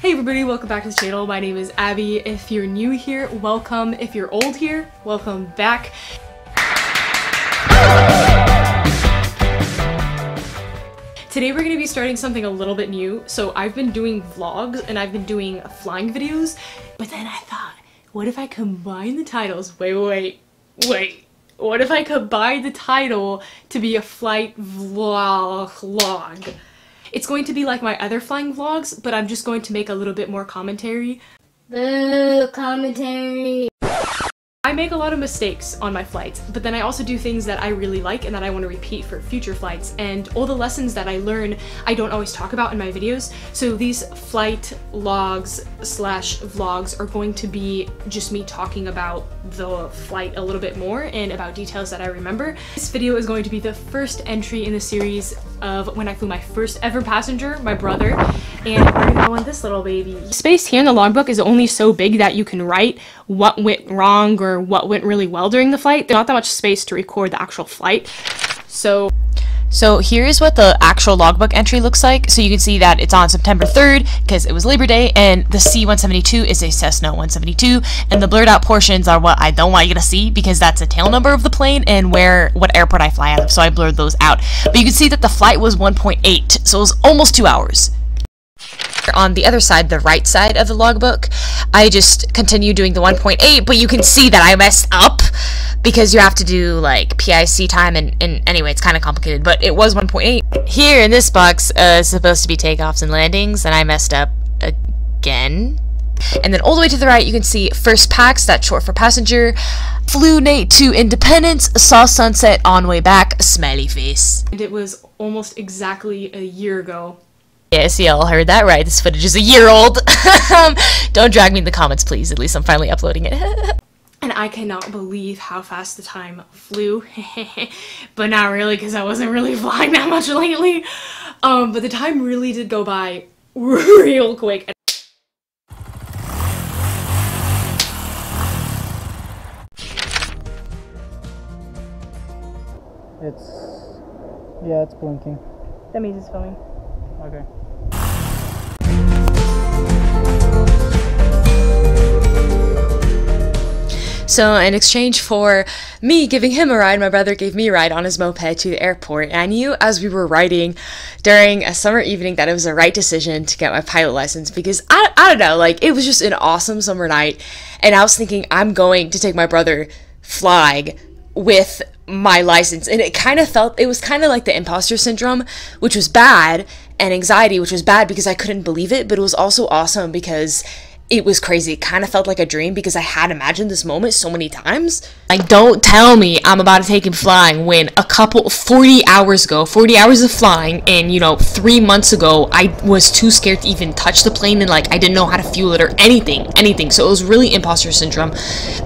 Hey everybody, welcome back to the channel. My name is Abby. If you're new here, welcome. If you're old here, welcome back. Today we're going to be starting something a little bit new. So I've been doing vlogs and I've been doing flying videos, but then I thought, what if I combine the titles? Wait. What if I combine the title to be a flight vlog? It's going to be like my other flying vlogs, but I'm just going to make a little bit more commentary. I make a lot of mistakes on my flights, but then I also do things that I really like and that I want to repeat for future flights. And all the lessons that I learn, I don't always talk about in my videos. So these flight logs slash vlogs are going to be just me talking about the flight a little bit more and about details that I remember. This video is going to be the first entry in the series of when I flew my first ever passenger, my brother, and we're gonna go on this little baby. Space here in the logbook is only so big that you can write what went wrong or what went really well during the flight. There's not that much space to record the actual flight. So here's what the actual logbook entry looks like. So you can see that it's on September 3rd because it was Labor Day, and the C-172 is a Cessna 172, and the blurred out portions are what I don't want you to see because that's the tail number of the plane and what airport I fly out of, so I blurred those out. But you can see that the flight was 1.8, so it was almost 2 hours. On the other side, the right side of the logbook, I just continue doing the 1.8, but you can see that I messed up because you have to do like PIC time, and anyway, it's kind of complicated, but it was 1.8. Here in this box is supposed to be takeoffs and landings, and I messed up again. And then all the way to the right, you can see first packs, that's short for passenger. Flew Nate to Independence, saw sunset on way back, smiley face. And it was almost exactly a year ago. Yes, y'all heard that right. This footage is a year old. Don't drag me in the comments, please. At least I'm finally uploading it. And I cannot believe how fast the time flew. But not really, because I wasn't really flying that much lately. But the time really did go by real quick. It's blinking. That means it's filming. Okay. So in exchange for me giving him a ride, my brother gave me a ride on his moped to the airport. And I knew as we were riding during a summer evening that it was the right decision to get my pilot license because I don't know, like it was just an awesome summer night. And I was thinking I'm going to take my brother flying with my license, and it was kind of like the imposter syndrome, which was bad, and anxiety, which was bad because I couldn't believe it, but it was also awesome because it was crazy. It kind of felt like a dream because I had imagined this moment so many times. Like, don't tell me I'm about to take him flying when 40 hours of flying, and 3 months ago I was too scared to even touch the plane, and like I didn't know how to fuel it or anything. So it was really imposter syndrome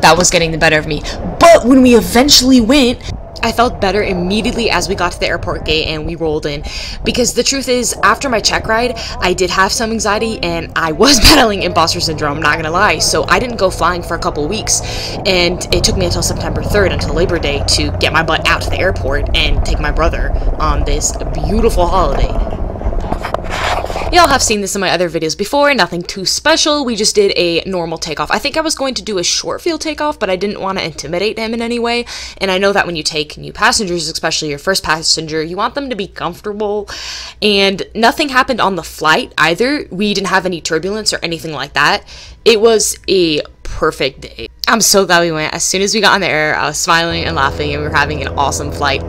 that was getting the better of me. But when we eventually went, I felt better immediately as we got to the airport gate and we rolled in, because the truth is, after my check ride, I did have some anxiety and I was battling imposter syndrome, not gonna lie, so I didn't go flying for a couple weeks, and it took me until September 3rd, until Labor Day, to get my butt out to the airport and take my brother on this beautiful holiday. Y'all have seen this in my other videos before, nothing too special. We just did a normal takeoff. I think I was going to do a short field takeoff, but I didn't want to intimidate him in any way. And I know that when you take new passengers, especially your first passenger, you want them to be comfortable. And nothing happened on the flight either. We didn't have any turbulence or anything like that. It was a perfect day. I'm so glad we went. As soon as we got on the air, I was smiling and laughing, and we were having an awesome flight.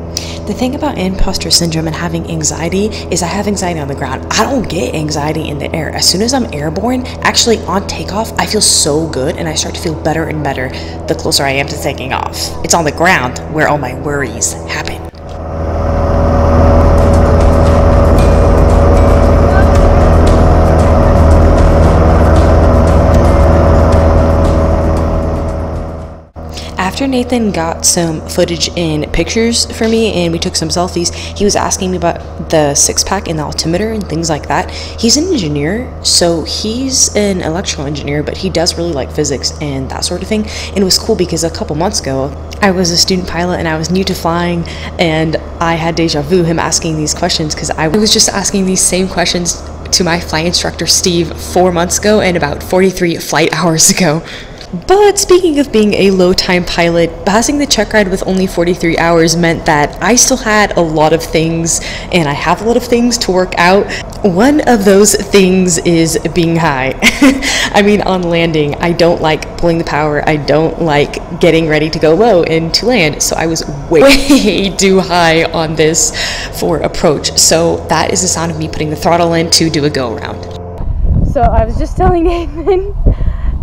The thing about imposter syndrome and having anxiety is I have anxiety on the ground. I don't get anxiety in the air. As soon as I'm airborne, actually on takeoff, I feel so good and I start to feel better and better the closer I am to taking off. It's on the ground where all my worries happen. After Nathan got some footage and pictures for me and we took some selfies, he was asking me about the six-pack and the altimeter and things like that. He's an engineer, so he's an electrical engineer, but he does really like physics and that sort of thing. And it was cool because a couple months ago, I was a student pilot and I was new to flying, and I had deja vu him asking these questions because I was just asking these same questions spoke to my flight instructor Steve 4 months ago and about 43 flight hours ago. But speaking of being a low-time pilot, passing the check ride with only 43 hours meant that I still had a lot of things, and I have a lot of things to work out. One of those things is being high. I mean, on landing, I don't like pulling the power, I don't like getting ready to go low and to land, so I was way too high on this for approach. So that is the sound of me putting the throttle in to do a go-around. So I was just telling Nathan,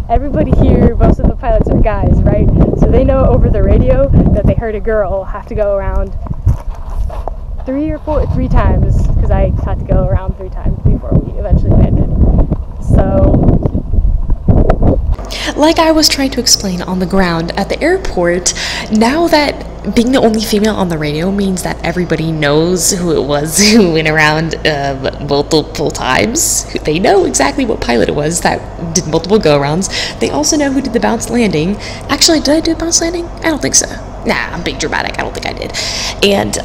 everybody here, most of the pilots are guys, right? So they know over the radio that they heard a girl have to go around three times, because I had to go around 3 times before we eventually landed. So, like I was trying to explain on the ground at the airport, now that being the only female on the radio means that everybody knows who it was who went around multiple times. They know exactly what pilot it was that did multiple go-arounds. They also know who did the bounce landing. Actually, did I do a bounce landing? I don't think so. Nah, I'm being dramatic. I don't think I did. And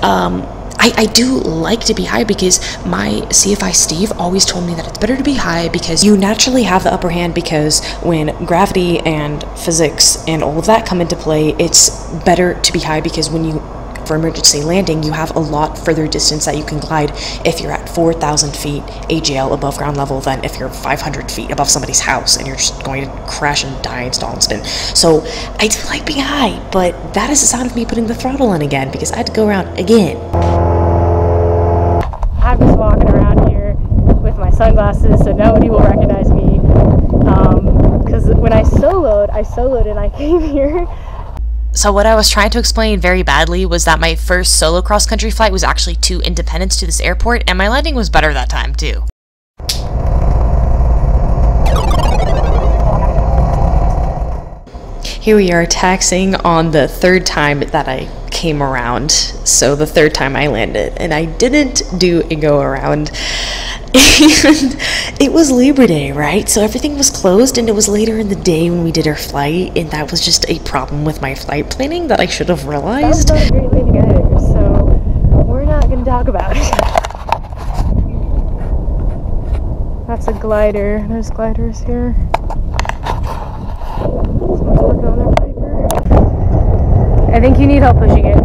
I do like to be high because my CFI Steve always told me that it's better to be high because you naturally have the upper hand, because when gravity and physics and all of that come into play, it's better to be high because when you, for emergency landing, you have a lot further distance that you can glide if you're at 4,000 feet AGL above ground level than if you're 500 feet above somebody's house and you're just going to crash and die and stall and spin. So I do like being high, but that is the sound of me putting the throttle in again because I had to go around again. I'm just walking around here with my sunglasses so nobody will recognize me, because when I soloed and I came here. So what I was trying to explain very badly was that my first solo cross-country flight was actually to Independence to this airport, and my landing was better that time too. Here we are taxiing on the 3rd time that I came around, so the 3rd time I landed, and I didn't do a go around. And it was Labor Day, right? So everything was closed, and it was later in the day when we did our flight, and that was just a problem with my flight planning that I should have realized. That was not a great landing either, so we're not going to talk about it. That's a glider. There's gliders here. Someone's working on their Piper. I think you need help pushing it.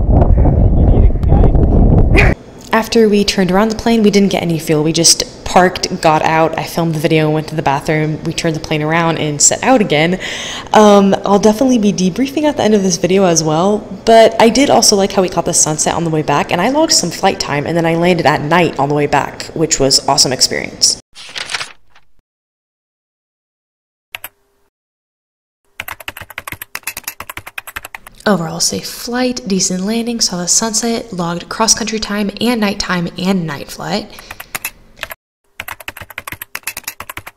After we turned around the plane, we didn't get any fuel. We just parked, got out, I filmed the video, went to the bathroom, we turned the plane around and set out again. I'll definitely be debriefing at the end of this video as well, but I did also like how we caught the sunset on the way back, and I logged some flight time, and then I landed at night on the way back, which was an awesome experience. Overall safe flight, decent landing, saw the sunset, logged cross-country time and night flight.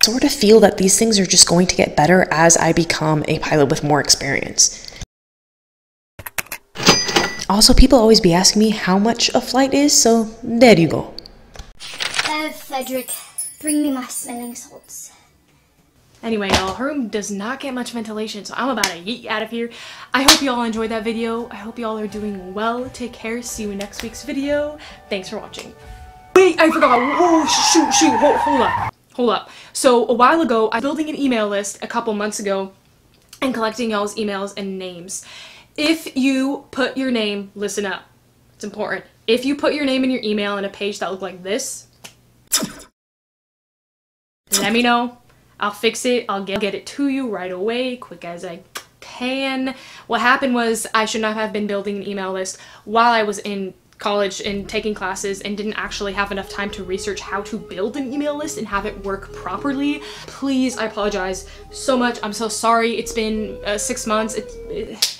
Sort of feel that these things are just going to get better as I become a pilot with more experience. Also, people always be asking me how much a flight is, so there you go. Frederick, bring me my smelling salts. Anyway, y'all, her room does not get much ventilation, so I'm about to yeet out of here. I hope y'all enjoyed that video. I hope y'all are doing well. Take care. See you in next week's video. Thanks for watching. Wait, I forgot. Oh, shoot. Hold up. So a while ago, I was building an email list a couple months ago and collecting y'all's emails and names. If you put your name, listen up. It's important. If you put your name in your email in a page that looked like this, let me know. I'll fix it. I'll get it to you right away, quick as I can. What happened was I should not have been building an email list while I was in college and taking classes and didn't actually have enough time to research how to build an email list and have it work properly. Please, I apologize so much. I'm so sorry. It's been 6 months. It's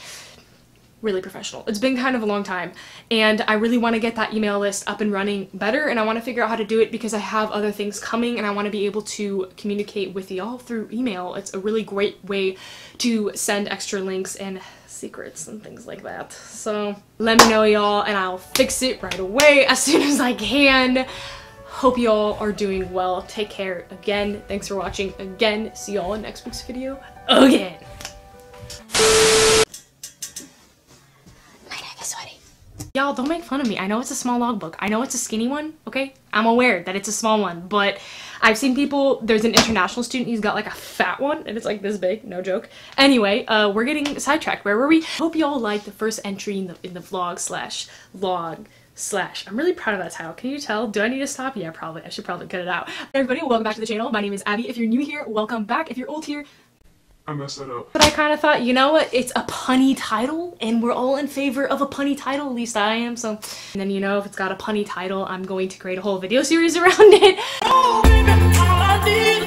really professional. It's been kind of a long time, and I really want to get that email list up and running better, and I want to figure out how to do it because I have other things coming and I want to be able to communicate with y'all through email. It's a really great way to send extra links and secrets and things like that. So let me know, y'all, and I'll fix it right away as soon as I can. Hope y'all are doing well. Take care again. Thanks for watching again. See y'all in next week's video again. Y'all, don't make fun of me. I know it's a small logbook. I know it's a skinny one, okay? I'm aware that it's a small one, but I've seen people, there's an international student, he's got like a fat one and it's like this big, no joke. Anyway, we're getting sidetracked. Where were we? Hope you all liked the first entry in the vlog slash log slash. I'm really proud of that title. Can you tell? Do I need to stop? Yeah, probably. I should probably cut it out. Hey everybody, welcome back to the channel. My name is Abby. If you're new here, welcome back. If you're old here, I messed that up. but I kind of thought, you know what, it's a punny title and we're all in favor of a punny title, at least I am. So, and then, you know, if it's got a punny title, I'm going to create a whole video series around it. Oh, baby, all I need